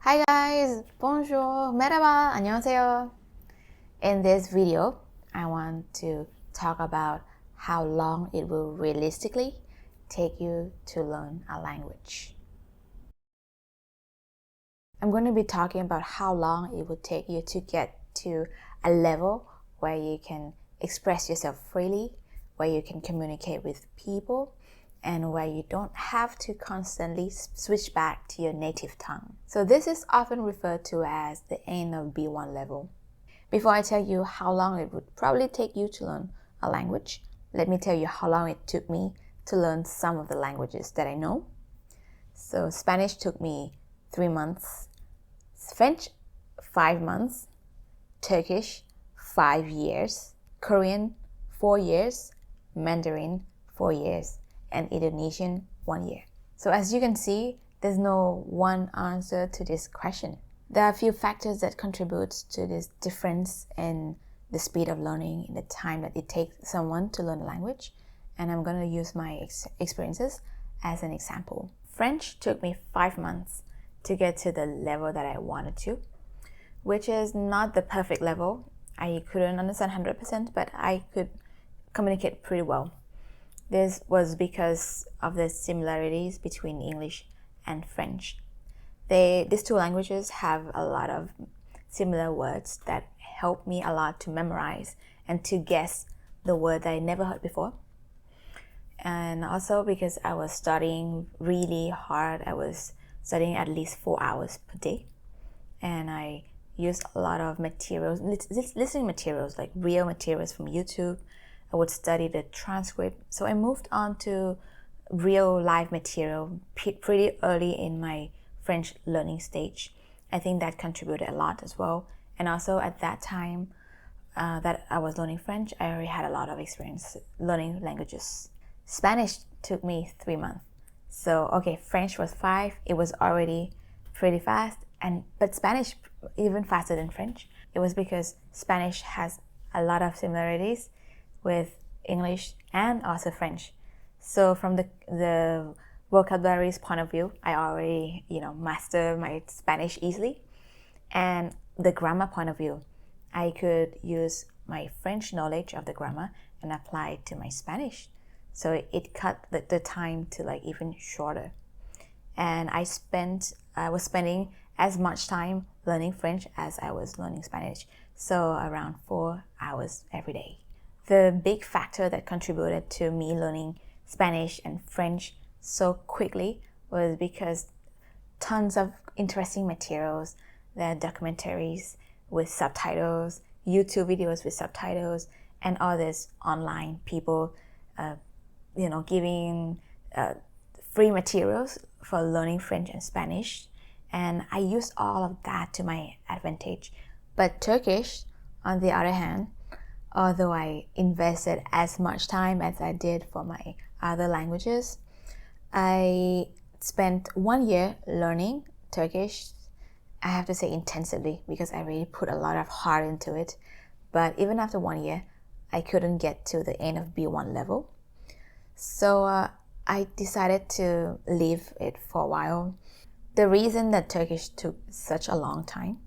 Hi guys, bonjour, merhaba, 안녕하세요. In this video, I want to talk about how long it will realistically take you to learn a language. I'm going to be talking about how long it would take you to get to a level where you can express yourself freely, where you can communicate with people, and where you don't have to constantly switch back to your native tongue. So this is often referred to as the end of B1 level. Before I tell you how long it would probably take you to learn a language, let me tell you how long it took me to learn some of the languages that I know. So Spanish took me 3 months, French 5 months, Turkish 5 years, Korean 4 years, Mandarin 4 years, and Indonesian 1 year. So as you can see, there's no one answer to this question. There are a few factors that contribute to this difference in the speed of learning, in the time that it takes someone to learn a language, and I'm going to use my experiences as an example. French took me 5 months to get to the level that I wanted to, which is not the perfect level. I couldn't understand 100%, but I could communicate pretty well. This was because of the similarities between English and French. These two languages have a lot of similar words that help me a lot to memorize and to guess the word that I never heard before. And also because I was studying really hard. I was studying at least 4 hours per day. And I used a lot of materials, listening materials, like real materials from YouTube. I would study the transcript. So I moved on to real live material pretty early in my French learning stage. I think that contributed a lot as well. And also at that time that I was learning French, I already had a lot of experience learning languages. Spanish took me 3 months. So, okay, French was 5. It was already pretty fast. But Spanish even faster than French. It was because Spanish has a lot of similarities with English and also French. So from the vocabulary's point of view, I already, master my Spanish easily. And the grammar point of view, I could use my French knowledge of the grammar and apply it to my Spanish. So it cut the time to like even shorter. And I was spending as much time learning French as I was learning Spanish. So around 4 hours every day. The big factor that contributed to me learning Spanish and French so quickly was because tons of interesting materials. There are documentaries with subtitles, YouTube videos with subtitles, and others online people, giving free materials for learning French and Spanish. And I used all of that to my advantage. But Turkish, on the other hand, although I invested as much time as I did for my other languages, I spent 1 year learning Turkish. I have to say intensively because I really put a lot of heart into it. But even after 1 year, I couldn't get to the end of B1 level. So I decided to leave it for a while. The reason that Turkish took such a long time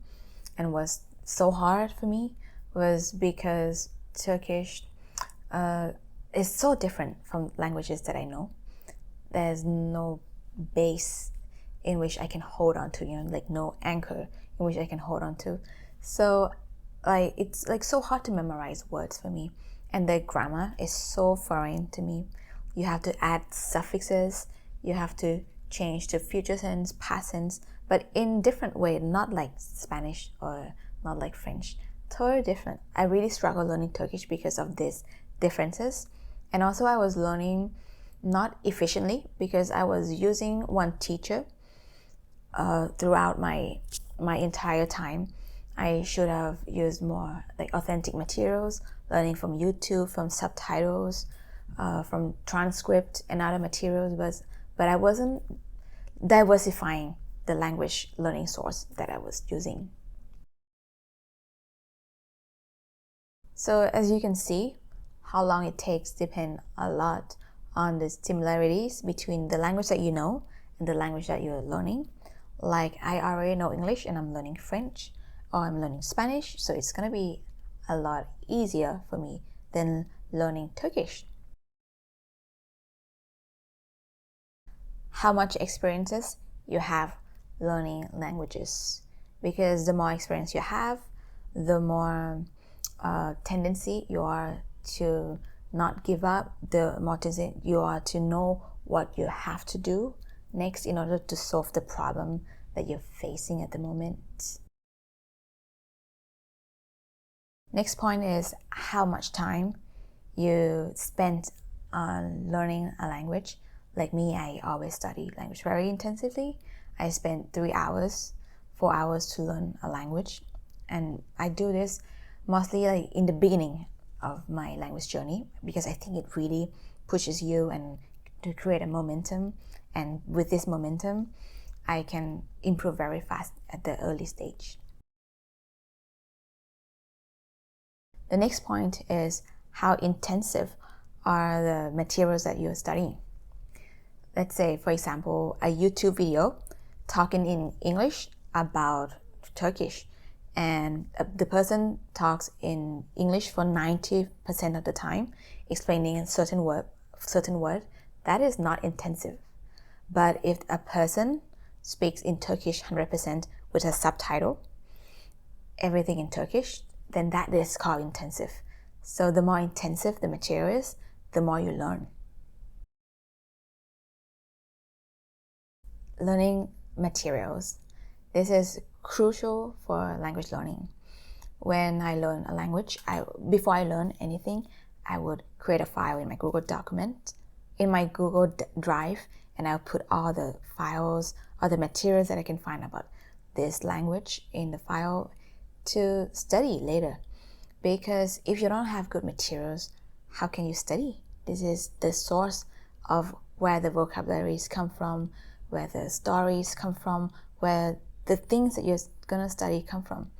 and was so hard for me was because Turkish is so different from languages that I know. There's no base in which I can hold on to, like no anchor in which I can hold on to. So it's like so hard to memorize words for me. And the grammar is so foreign to me. You have to add suffixes. You have to change to future tense, past tense, but in different way, not like Spanish or not like French. Totally different. I really struggled learning Turkish because of these differences. And also I was learning not efficiently because I was using one teacher throughout my entire time. I should have used more like authentic materials, learning from YouTube, from subtitles, from transcript and other materials, but I wasn't diversifying the language learning source that I was using. So as you can see, how long it takes depends a lot on the similarities between the language that you know and the language that you're learning. Like I already know English and I'm learning French or I'm learning Spanish, so it's gonna be a lot easier for me than learning Turkish. How much experiences you have learning languages, because the more experience you have, the more tendency you are to not give up, the more tendency you are to know what you have to do next in order to solve the problem that you're facing at the moment. Next point is how much time you spend on learning a language. Like me, I always study language very intensively. I spend 3 hours, 4 hours to learn a language. And I do this mostly like in the beginning of my language journey, because I think it really pushes you and to create a momentum. And with this momentum, I can improve very fast at the early stage. The next point is how intensive are the materials that you're studying. Let's say, for example, a YouTube video talking in English about Turkish, and the person talks in English for 90% of the time, explaining a certain word, that is not intensive. But if a person speaks in Turkish 100% with a subtitle, everything in Turkish, then that is called intensive. So the more intensive the material is, the more you learn. Learning materials. This is crucial for language learning. When I learn a language, before I learn anything, I would create a file in my Google document, in my Google Drive, and I'll put all the files, all the materials that I can find about this language in the file to study later. Because if you don't have good materials, how can you study? This is the source of where the vocabularies come from, where the stories come from, where the things that you're gonna study come from.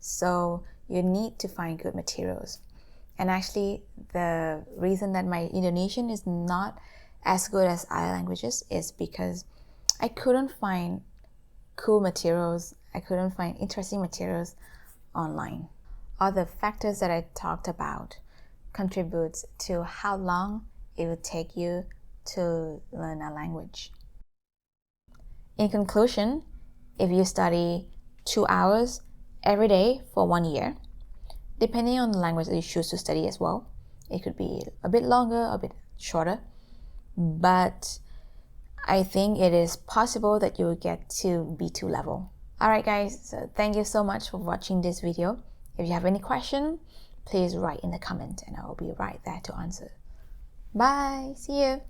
So you need to find good materials. And actually, the reason that my Indonesian is not as good as other languages is because I couldn't find cool materials, I couldn't find interesting materials online. All the factors that I talked about contributes to how long it would take you to learn a language. In conclusion, if you study 2 hours every day for 1 year, depending on the language that you choose to study as well, it could be a bit longer, a bit shorter, but I think it is possible that you will get to B2 level. Alright guys, so thank you so much for watching this video. If you have any question, please write in the comment and I will be right there to answer. Bye, see you.